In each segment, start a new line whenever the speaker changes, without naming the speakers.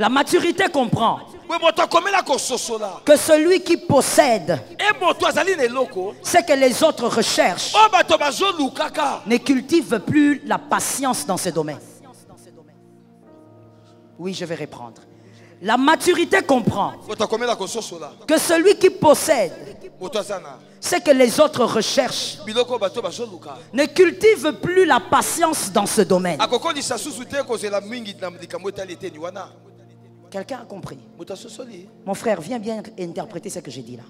La maturité comprend que celui qui possède ce que les autres recherchent ne cultive plus la patience dans ce domaine. Oui, je vais reprendre. La maturité comprend que celui qui possède ce que les autres recherchent ne cultive plus la patience dans ce domaine. Quelqu'un a compris? Mon frère, viens bien interpréter ce que j'ai dit là.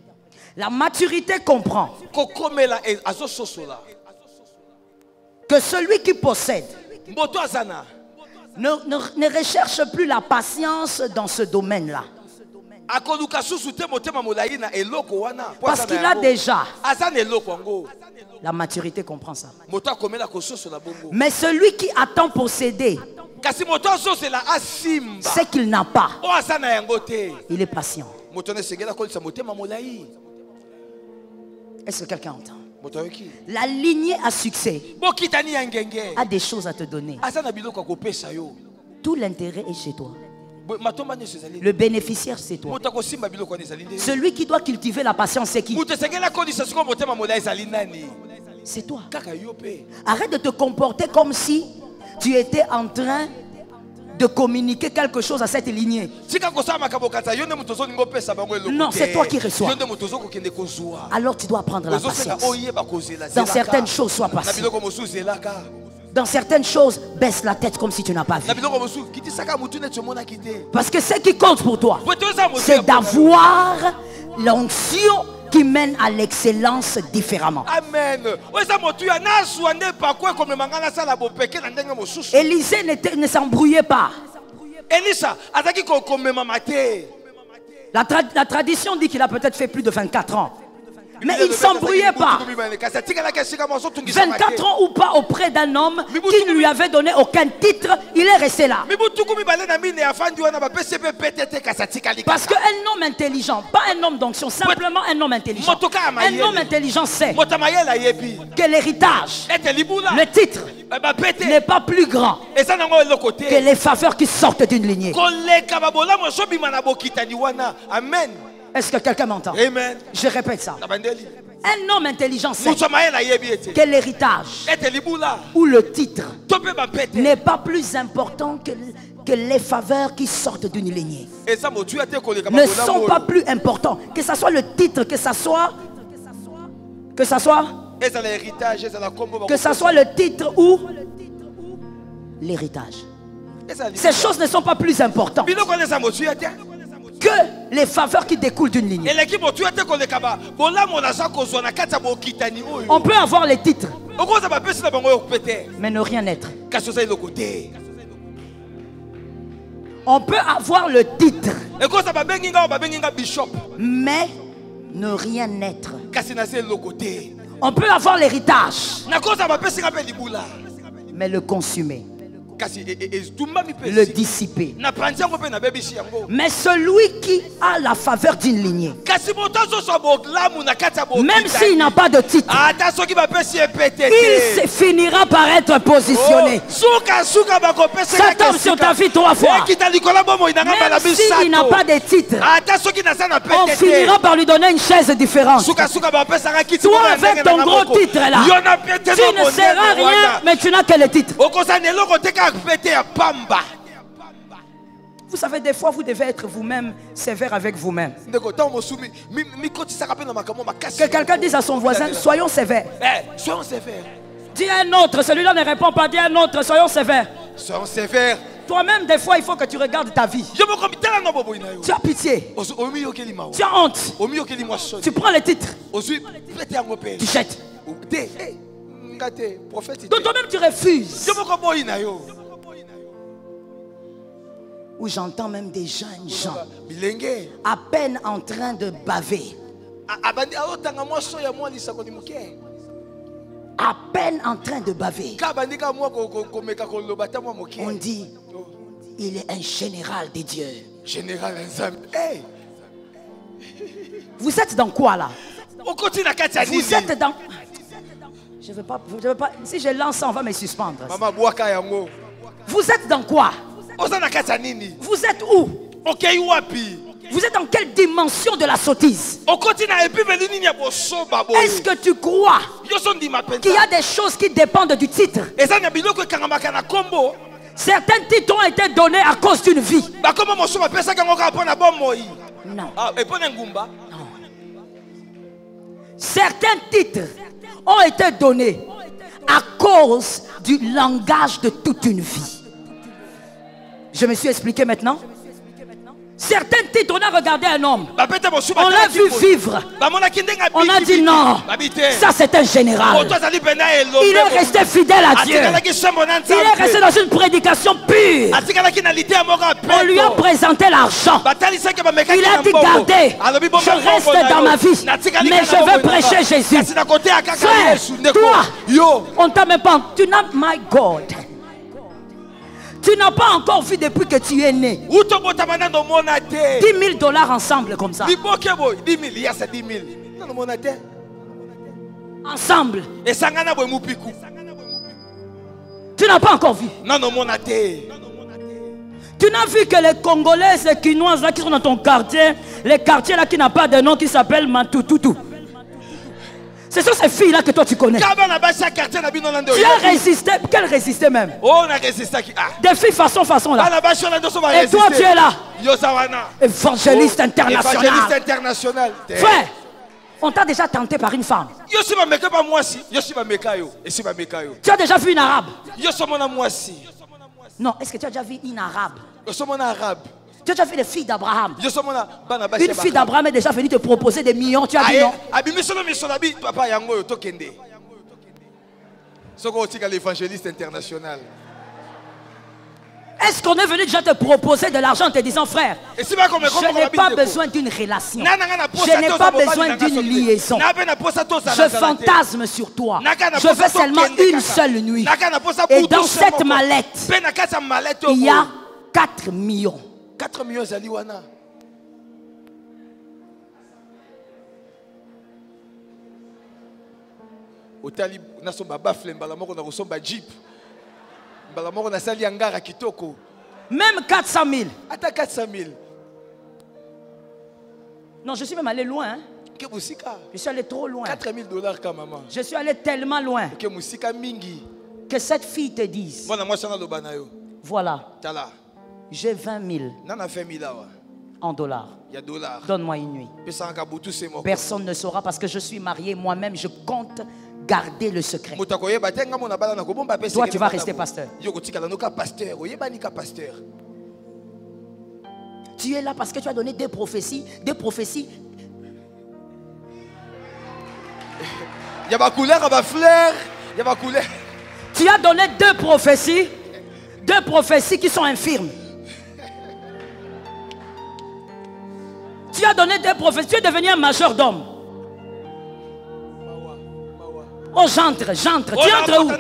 La maturité comprend que celui qui possède ne recherche plus la patience dans ce domaine-là. Parce qu'il a déjà. La maturité comprend ça. Mais celui qui attend posséder ce qu'il n'a pas, il est patient. Est-ce que quelqu'un entend? La lignée à succès a des choses à te donner. Tout l'intérêt est chez toi. Le bénéficiaire, c'est toi. Celui qui doit cultiver la patience, c'est qui? C'est toi. Arrête de te comporter comme si tu étais en train de communiquer quelque chose à cette lignée. Non, c'est toi qui reçois. Alors tu dois prendre la patience. Dans certaines choses, sois patient. Dans certaines choses, baisse la tête comme si tu n'as pas vu. Parce que ce qui compte pour toi, c'est d'avoir l'onction qui mène à l'excellence différemment. Amen. Élisée ne s'embrouillait pas. La tradition dit qu'il a peut-être fait plus de 24 ans. Mais il ne s'embrouillait pas. 24 ans ou pas auprès d'un homme qui ne lui avait donné aucun titre, il est resté là. Parce qu'un homme intelligent, pas un homme d'onction, simplement un homme intelligent. Un homme intelligent sait que l'héritage, le titre, n'est pas plus grand que les faveurs qui sortent d'une lignée. Amen. Est-ce que quelqu'un m'entend? Amen. Je répète ça. Un homme intelligent sait que l'héritage ou le titre n'est pas plus important que les faveurs qui sortent d'une lignée. Ne sont pas plus importants. Que ce soit le titre, que ce soit le titre ou l'héritage. Ces choses ne sont pas plus importantes que les faveurs qui découlent d'une lignée. On peut avoir les titres, mais ne rien être. On peut avoir le titre, mais ne rien être. On peut avoir l'héritage, mais le consumer, le dissiper. Mais celui qui a la faveur d'une lignée, même s'il n'a pas de titre, il finira par être positionné. Ça tombe sur ta vie 3 fois. Même s'il n'a pas de titre, on finira par lui donner une chaise différente. Toi avec ton gros titre là, tu ne seras rien, mais tu n'as que le titre. Vous savez, des fois, vous devez être vous-même sévère avec vous-même. Que quelqu'un dise à son voisin, soyons sévères.
Soyons sévères.
Dis à un autre, celui-là ne répond pas, dis à un autre, soyons sévères.
Soyons sévères.
Toi-même, des fois, il faut que tu regardes ta vie. Tu as pitié. Tu as honte. Tu prends les titres. Tu jettes. Donc toi-même, tu refuses. Où j'entends même des jeunes gens à peine en train de baver, à peine en train de baver, on dit il est un général des dieux. Vous êtes dans quoi là? Vous êtes dans... Je veux pas, si je lance ça, on va me suspendre. Vous êtes dans quoi? Vous êtes où? Vous êtes dans quelle dimension de la sottise? Est-ce que tu crois qu'il y a des choses qui dépendent du titre? Certains titres ont été donnés à cause d'une vie. Non. Certains titres ont été donnés à cause du langage de toute une vie. Je me suis expliqué maintenant. Certains titres, on a regardé un homme, on l'a vu vivre, on a dit non, ça c'est un général. Il est resté fidèle à Dieu, il est resté dans une prédication pure. On lui a présenté l'argent, il a dit gardez, je reste dans ma vie, mais je veux prêcher Jésus. Frère, toi, on t'a même pas, tu n'as, my God, tu n'as pas encore vu depuis que tu es né. 10 000 $ ensemble comme ça.
10 000,
ensemble. Tu n'as pas encore vu. Tu n'as vu que les Congolaises, les Quinoises là qui sont dans ton quartier, les quartiers là qui n'ont pas de nom, qui s'appellent Mantoutou. Ce sont ces filles-là que toi tu connais. Tu as résisté. Quelle résisté même? Des filles façon là. Et toi tu es là. Évangéliste international. Frère, on t'a déjà tenté par une femme. Tu as déjà vu une arabe? Non, est-ce que tu as déjà vu une arabe? Tu as déjà vu les filles d'Abraham? Une fille d'Abraham est déjà venue te proposer des millions. Tu as dit non?
L'évangéliste international.
Est-ce qu'on est venu déjà te proposer de l'argent en te disant frère, je n'ai pas besoin d'une relation, je n'ai pas besoin d'une liaison, je fantasme sur toi, je veux seulement une seule nuit. Et dans cette mallette, il y a 4 millions.
4 millions Zaliwana. Au talib, na somba bafle mbalamoko na somba jeep. Mbalamoko na sali angara kitoko.
Même 400 000.
Attends 400 000.
Non, je suis même allé loin. Hein? Je suis allé trop loin.
4 000 $ quand maman.
Je suis allé tellement loin. Que cette fille te dise. Voilà. J'ai 20 000 en dollars. Donne-moi une nuit. Personne ne saura parce que je suis marié. Moi-même, je compte garder le secret. Toi, tu vas rester pasteur. Tu es là parce que tu as donné des prophéties. Des prophéties. Il y a ma couleur, il y a ma fleur. Il y a ma couleur. Tu as donné 2 prophéties. 2 prophéties qui sont infirmes. Tu as donné 2 prophéties. Tu es devenu un majordome. Oh, j'entre. Tu entres où? Tu entres où? On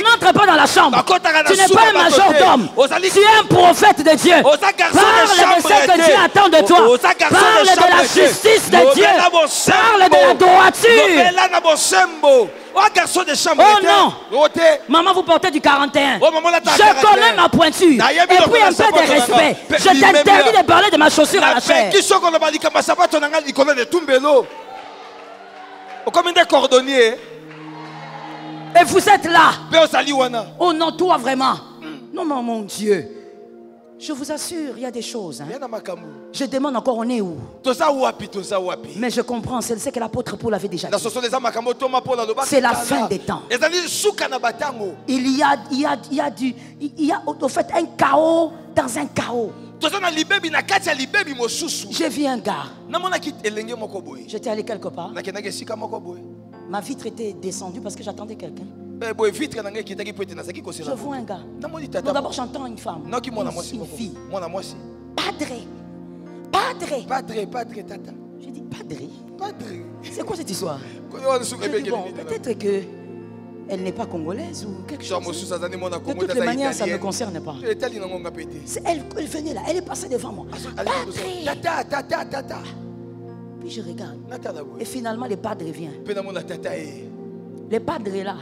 n'entre pas dans la chambre. Tu n'es pas un majordome. Tu es un prophète de Dieu. Parle de ce que Dieu attend de toi. Parle de la justice de Dieu. Parle de la droiture. Oh non! Maman, vous portez du 41. Je connais ma pointure. Et puis un peu de respect. Je t'interdis de parler de ma chaussure à la chair. Et vous êtes là. Oh non, toi vraiment. Non, mon Dieu. Je vous assure, il y a des choses. Hein. Je demande encore, on est où? Mais je comprends, c'est ce que l'apôtre Paul avait déjà dit. C'est la fin des temps. Il y a au fait un chaos dans un chaos. J'ai vu un gars. J'étais allé quelque part. Ma vitre était descendue parce que j'attendais quelqu'un. Je vois un gars. Donc d'abord j'entends une femme. Une fille. Padre, tata. J'ai dit padre. C'est quoi cette histoire? Bon, peut-être que elle n'est pas congolaise ou quelque chose. De toutes les manières, ça ne me concerne pas. Elle venait là, elle est passée devant moi. Tata. Puis je regarde. Et finalement, le padre vient. Le padre est là.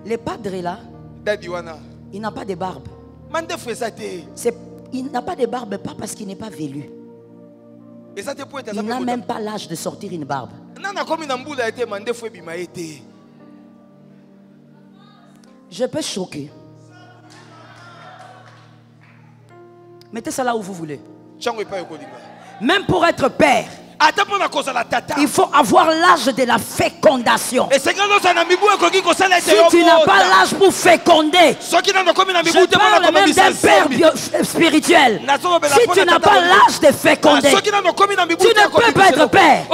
Les padres là, il n'a pas de barbe. Il n'a pas de barbe, pas parce qu'il n'est pas velu. Il n'a même pas l'âge de sortir une barbe. Je peux choquer. Mettez ça là où vous voulez. Même pour être père, il faut avoir l'âge de la fécondation. Si tu n'as pas l'âge pour féconder, je parle même d'un père spirituel. Si tu n'as pas l'âge de féconder, tu ne peux pas être père.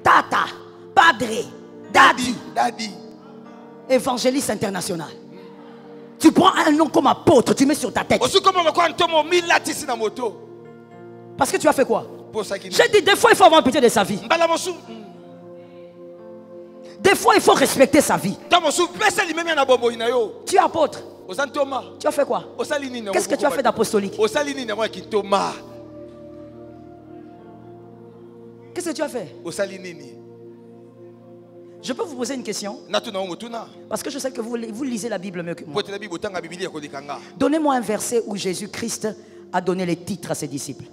Tata, padre, daddy, évangéliste international. Tu prends un nom comme apôtre, tu mets sur ta tête. Parce que tu as fait quoi? J'ai dit, des fois il faut avoir pitié de sa vie. Des fois il faut respecter sa vie. Tu es apôtre. Tu as fait quoi? Qu'est-ce que tu as fait d'apostolique? Qu'est-ce que tu as fait? Je peux vous poser une question? Parce que je sais que vous lisez la Bible mieux que moi. Donnez-moi un verset où Jésus-Christ a donné les titres à ses disciples.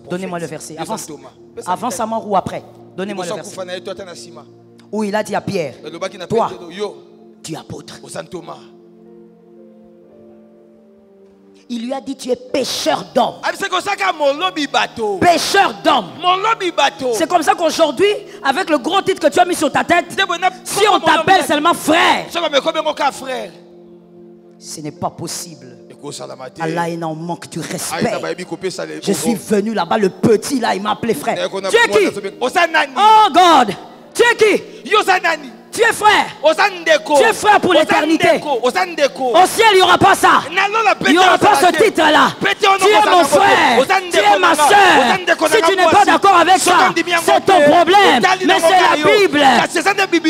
Donnez-moi le verset. Avant sa mort ou après? Donnez-moi le verset. Où il a dit à Pierre, toi, tu es apôtre. Il lui a dit, tu es pêcheur d'hommes. Pêcheur d'hommes. C'est comme ça qu'aujourd'hui, avec le gros titre que tu as mis sur ta tête, si on t'appelle seulement frère, ce n'est pas possible. Allah est en manque du respect. Je suis venu là-bas, le petit là, il m'a appelé frère. Tu es qui? Oh God, tu es qui? Tu es frère. Tu es frère pour l'éternité. Au ciel, il n'y aura pas ça. Il n'y aura pas ce titre-là. Tu es mon frère. Tu es ma soeur. Si tu n'es pas d'accord avec ça, c'est ton problème. Mais c'est la Bible.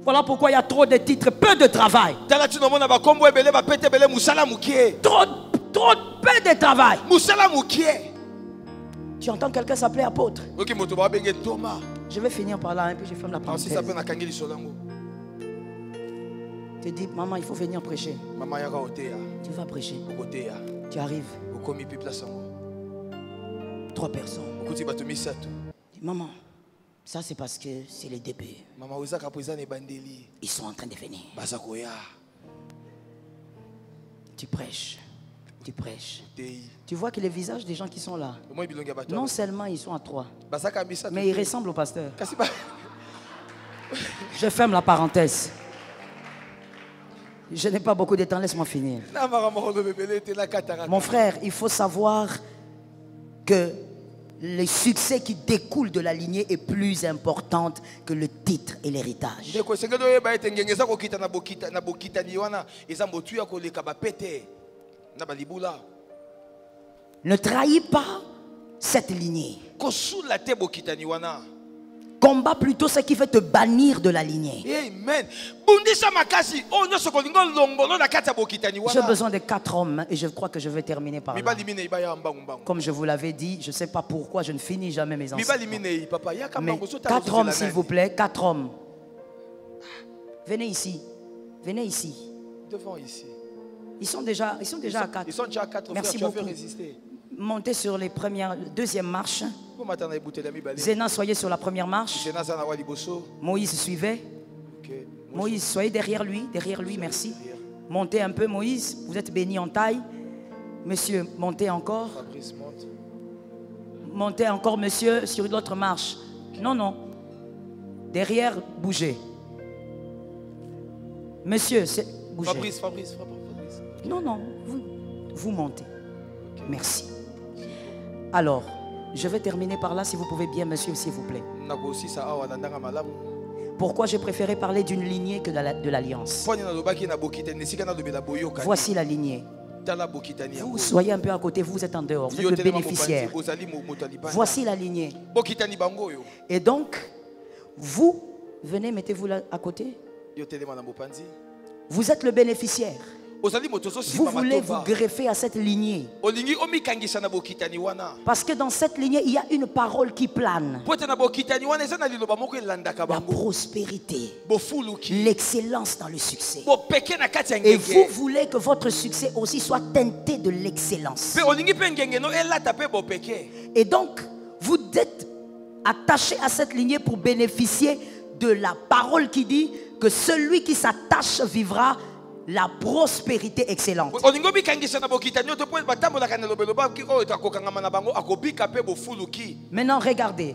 Voilà pourquoi il y a trop de titres, peu de travail. Trop peu de travail. Tu entends quelqu'un s'appeler apôtre? Je vais finir par là, et puis je ferme la parenthèse. Tu dis, maman, il faut venir prêcher. Tu vas prêcher. Tu arrives. 3 personnes. Maman, ça c'est parce que c'est les début. Ils sont en train de venir. Tu prêches. Tu prêches. Tu vois que les visages des gens qui sont là, non seulement ils sont à 3, mais ils ressemblent au pasteur. Je ferme la parenthèse. Je n'ai pas beaucoup de temps, laisse-moi finir. Mon frère, il faut savoir que le succès qui découle de la lignée est plus important que le titre et l'héritage. Ne trahis pas cette lignée. Combat plutôt ce qui fait te bannir de la lignée. Amen. J'ai besoin de 4 hommes et je crois que je vais terminer par là. Comme je vous l'avais dit, je ne sais pas pourquoi je ne finis jamais mes enseignements. Mais 4 hommes s'il vous plaît, 4 hommes. Venez ici. Venez ici.
Devant ici.
Ils sont déjà à 4.
Ils sont déjà à 4.
Merci beaucoup. Montez sur les deuxième marche. Zéna, soyez sur la première marche. Moïse, suivez. Moïse, soyez derrière lui, merci. Montez un peu, Moïse. Vous êtes béni en taille. Monsieur, montez encore. Montez encore, monsieur, sur l'autre marche. Non. Derrière, bougez. Monsieur, bougez.
Fabrice.
Non, vous montez. Merci. Alors, je vais terminer par là, si vous pouvez bien, monsieur, s'il vous plaît. Pourquoi j'ai préféré parler d'une lignée que de l'alliance? Voici la lignée. Vous soyez un peu à côté, vous êtes en dehors, vous êtes le bénéficiaire. Voici la lignée. Et donc, vous, venez, mettez-vous là à côté. Vous êtes le bénéficiaire. Vous voulez vous greffer à cette lignée. Parce que dans cette lignée, il y a une parole qui plane. La prospérité, l'excellence dans le succès. Et vous voulez que votre succès aussi soit teinté de l'excellence. Et donc, vous êtes attaché à cette lignée pour bénéficier de la parole qui dit que celui qui s'attache vivra la prospérité excellente. Maintenant, regardez.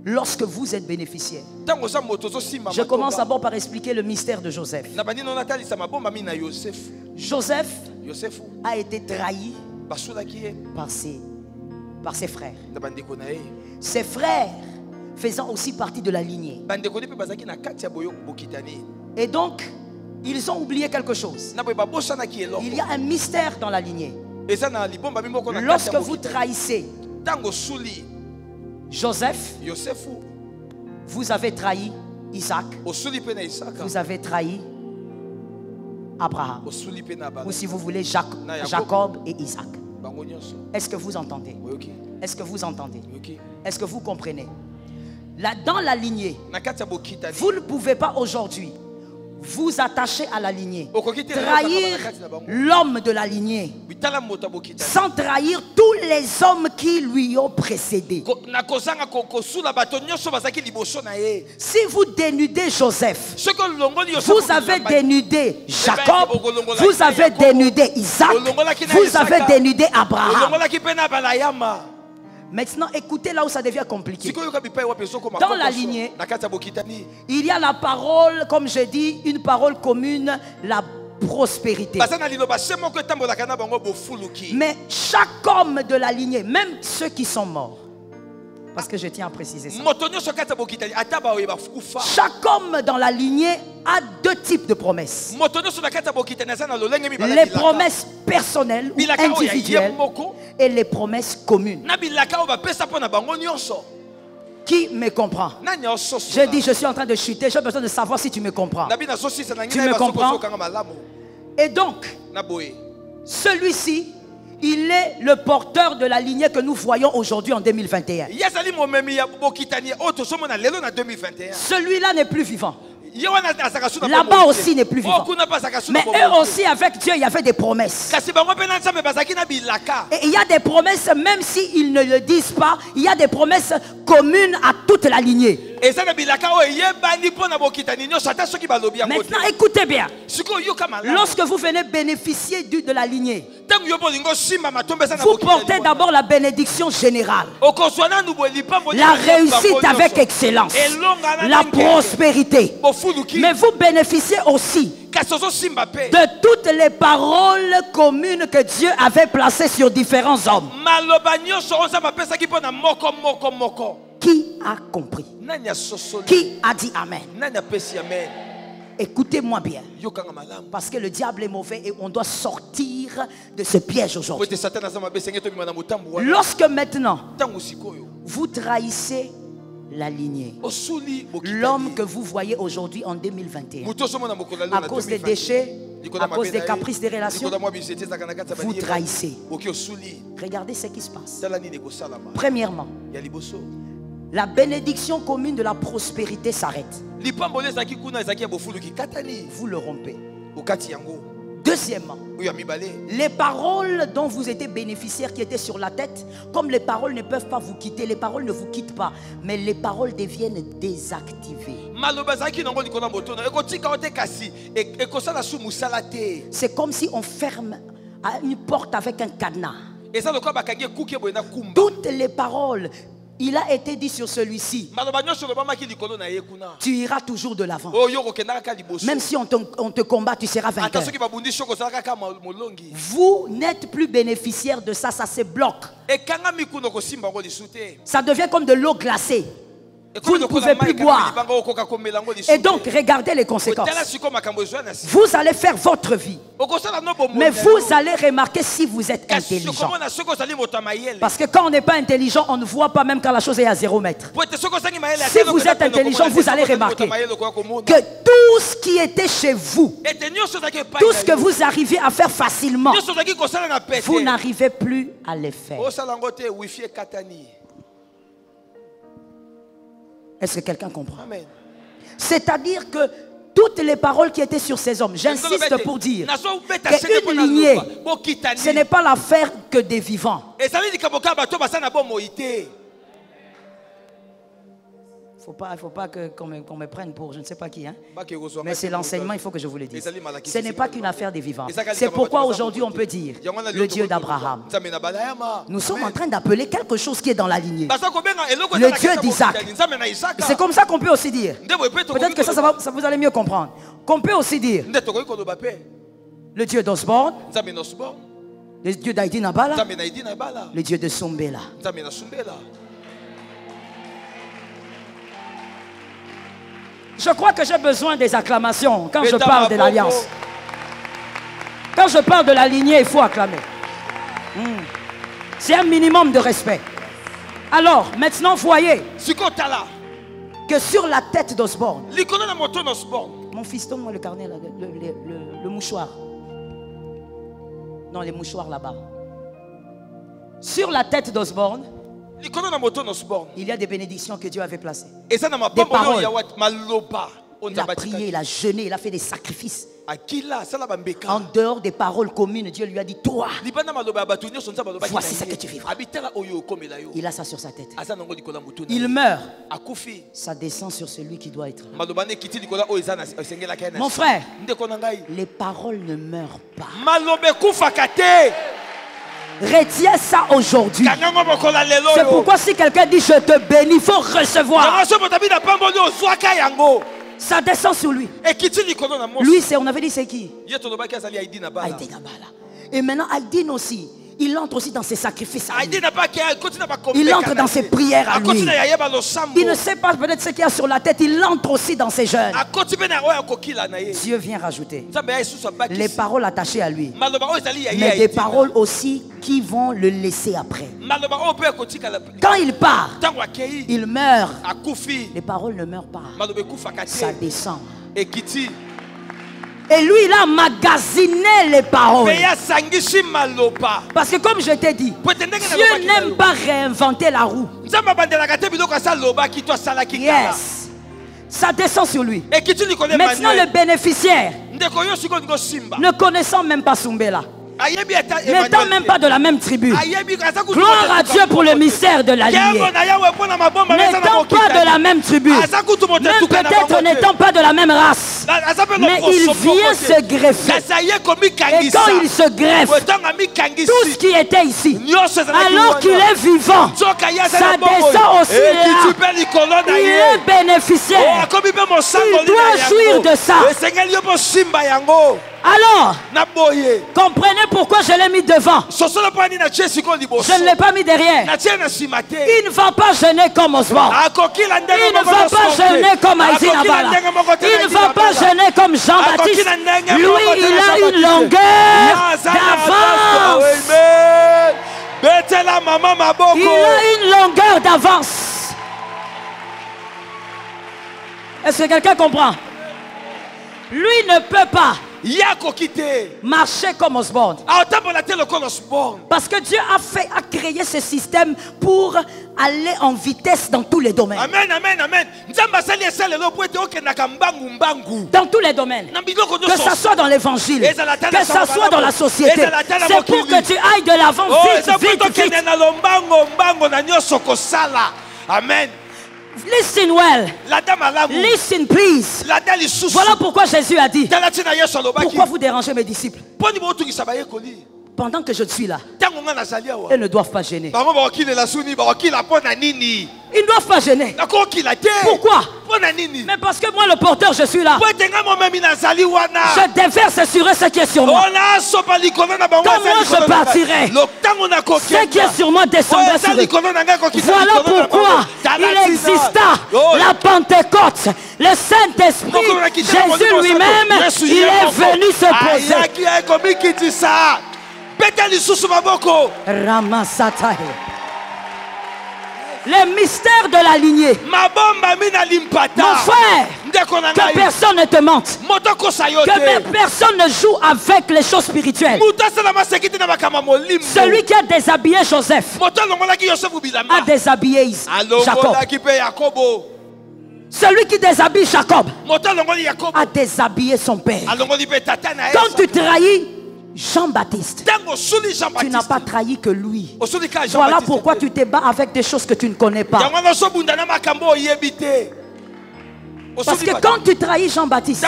Lorsque vous êtes bénéficiaire, je commence d'abord par expliquer le mystère de Joseph. Joseph a été trahi par ses frères. Ses frères faisant aussi partie de la lignée. Et donc, ils ont oublié quelque chose. Il y a un mystère dans la lignée. Lorsque vous trahissez Joseph, vous avez trahi Isaac, vous avez trahi Abraham, ou si vous voulez Jacob et Isaac. Est-ce que vous entendez? Est-ce que vous entendez? Est-ce que vous comprenez? Là, dans la lignée, vous ne pouvez pas aujourd'hui vous attacher à la lignée, trahir l'homme de la lignée, sans trahir tous les hommes qui lui ont précédé. Si vous dénudez Joseph, vous avez dénudé Jacob, vous avez dénudé Isaac, vous avez dénudé Abraham. Maintenant, écoutez là où ça devient compliqué. Dans la lignée, il y a la parole, comme je dis, une parole commune, la prospérité. Mais chaque homme de la lignée, même ceux qui sont morts, parce que je tiens à préciser ça, chaque homme dans la lignée a deux types de promesses. Les promesses personnelles ou individuelles et les promesses communes. Qui me comprend? Je dis, je suis en train de chuter, j'ai besoin de savoir si tu me comprends. Tu me comprends? Et donc, celui-ci, il est le porteur de la lignée que nous voyons aujourd'hui en 2021. Celui-là n'est plus vivant. Là-bas aussi n'est plus vivant. Mais eux aussi, avec Dieu, il y avait des promesses. Et il y a des promesses, même s'ils ne le disent pas, il y a des promesses communes à toute la lignée. Maintenant, écoutez bien. Lorsque vous venez bénéficier de la lignée, vous portez d'abord la bénédiction générale, la réussite avec excellence, la prospérité. Mais vous bénéficiez aussi de toutes les paroles communes que Dieu avait placées sur différents hommes. Qui a compris? Qui a dit Amen? Écoutez-moi bien, parce que le diable est mauvais et on doit sortir de ce piège aujourd'hui. Lorsque maintenant vous trahissez la lignée, l'homme que vous voyez aujourd'hui en 2021, à cause des déchets, à cause des caprices des relations, vous trahissez. Regardez ce qui se passe. Premièrement, la bénédiction commune de la prospérité s'arrête. Vous le rompez. Deuxièmement, les paroles dont vous étiez bénéficiaire qui étaient sur la tête, comme les paroles ne peuvent pas vous quitter, les paroles ne vous quittent pas, mais les paroles deviennent désactivées. C'est comme si on ferme une porte avec un cadenas. Toutes les paroles, il a été dit sur celui-ci, tu iras toujours de l'avant. Même si on te combat, tu seras vainqueur. Vous n'êtes plus bénéficiaire de ça, ça se bloque. Ça devient comme de l'eau glacée. Vous ne pouvez plus boire. Et donc, regardez les conséquences. Vous allez faire votre vie. Mais vous allez remarquer si vous êtes intelligent. Parce que quand on n'est pas intelligent, on ne voit pas même quand la chose est à 0 mètre. Si vous êtes intelligent, vous allez remarquer que tout ce qui était chez vous, tout ce que vous arrivez à faire facilement, vous n'arrivez plus à le faire. Est-ce que quelqu'un comprend? C'est-à-dire que toutes les paroles qui étaient sur ces hommes, j'insiste pour dire qu'une lignée, ce n'est pas l'affaire que des vivants. Il ne faut pas qu'on me prenne pour je ne sais pas qui. Hein? Mais c'est l'enseignement, il faut que je vous le dise. Ce n'est pas qu'une affaire des vivants. C'est pourquoi aujourd'hui on peut dire le Dieu d'Abraham. Nous sommes en train d'appeler quelque chose qui est dans la lignée. Le Dieu d'Isaac. C'est comme ça qu'on peut aussi dire. Peut-être que ça vous allez mieux comprendre. Qu'on peut aussi dire le Dieu d'Osborne, le Dieu d'Aïdi Nabala, le Dieu de Sombela. Je crois que j'ai besoin des acclamations quand je parle de l'alliance. Quand je parle de la lignée, il faut acclamer. C'est un minimum de respect. Alors, maintenant, voyez que sur la tête d'Osborne, mon fils, donne-moi le carnet, là, le mouchoir. Non, les mouchoirs là-bas. Sur la tête d'Osborne, il y a des bénédictions que Dieu avait placées. Des paroles. Il a prié, il a jeûné, il a fait des sacrifices. En dehors des paroles communes, Dieu lui a dit, toi, voici ce que tu vivras. Il a ça sur sa tête. Il meurt. Ça descend sur celui qui doit être. Mon frère, les paroles ne meurent pas. Retiens ça aujourd'hui. C'est pourquoi si quelqu'un dit je te bénis, il faut recevoir. Ça descend sur lui. Lui, on avait dit c'est qui? Aïdi Nabala. Et maintenant Aïdine aussi. Il entre aussi dans ses sacrifices à lui. Il entre dans ses prières à lui. Il ne sait pas peut-être ce qu'il y a sur la tête. Il entre aussi dans ses jeûnes. Dieu vient rajouter les paroles attachées à lui, mais des paroles aussi qui vont le laisser après. Quand il part, il meurt. Les paroles ne meurent pas. Ça descend. Et lui, il a emmagasiné les paroles. Parce que comme je t'ai dit, Dieu n'aime pas réinventer la roue. Yes. Ça descend sur lui. Maintenant, le bénéficiaire, ne connaissant même pas Sombela, n'étant même pas de la même tribu, gloire à Dieu pour le mystère de la lignée. N'étant pas de la même tribu, même peut-être n'étant pas de la même race, mais il vient se greffer. Et quand il se greffe, tout ce qui était ici, alors qu'il est vivant, ça descend aussi là. Il est bénéficiaire. Il doit jouir de ça. Alors, comprenez pourquoi je l'ai mis devant. Je ne l'ai pas mis derrière. Il ne va pas jeûner comme Osborne. Il ne va pas jeûner comme Aïdi Nabala. Il ne va pas jeûner comme Jean-Baptiste. Lui, il a une longueur d'avance. Il a une longueur d'avance. Est-ce que quelqu'un comprend? Lui ne peut pas marcher comme Osborne. Parce que Dieu a créé ce système pour aller en vitesse dans tous les domaines. Amen, amen, amen. Dans tous les domaines. Que ce soit dans l'évangile, que ce soit dans la société. C'est pour que tu ailles de l'avant vite, vite, vite. Amen. Listen well. Listen please. Voilà pourquoi Jésus a dit, pourquoi vous dérangez mes disciples? Pendant que je suis là, ils ne doivent pas gêner. Ils ne doivent pas gêner. Pourquoi? Mais parce que moi le porteur je suis là. Je déverse sur eux ce qui est sur moi. Quand moi je partirai, ce qui est sur moi descendra sur eux. Voilà pourquoi il exista la Pentecôte. Le Saint-Esprit, Jésus lui-même, il est venu se poser. Ramasatae. Les mystères de la lignée. Mon frère, que personne ne te mente. Que personne ne joue avec les choses spirituelles. Celui qui a déshabillé Joseph a déshabillé Jacob. Celui qui déshabille Jacob a déshabillé son père. Quand tu trahis Jean-Baptiste, tu n'as pas trahi que lui. Voilà pourquoi tu te bats avec des choses que tu ne connais pas. Parce que quand tu trahis Jean-Baptiste,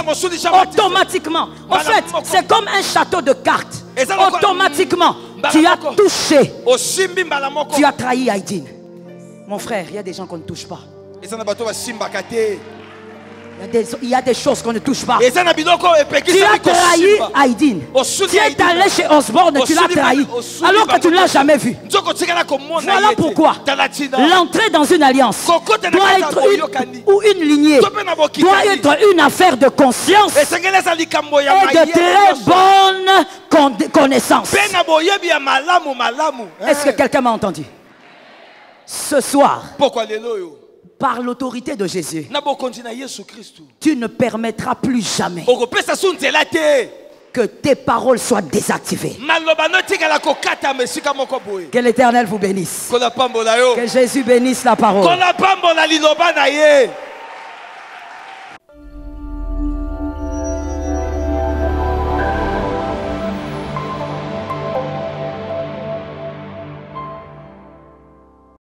automatiquement, en fait, c'est comme un château de cartes. Automatiquement, tu as touché. Tu as trahi Haïdine. Mon frère, il y a des gens qu'on ne touche pas. Il y a des choses qu'on ne touche pas. Tu as trahi Haïdine. Tu es allé chez Osborne, tu l'as trahi. Alors que tu ne l'as jamais vu. Voilà pourquoi l'entrée dans une alliance doit être une lignée, doit être une affaire de conscience et de très bonnes connaissances. Est-ce que quelqu'un m'a entendu? Ce soir, par l'autorité de Jésus, tu ne permettras plus jamais que tes paroles soient désactivées. Que l'Éternel vous bénisse. Que Jésus bénisse la parole.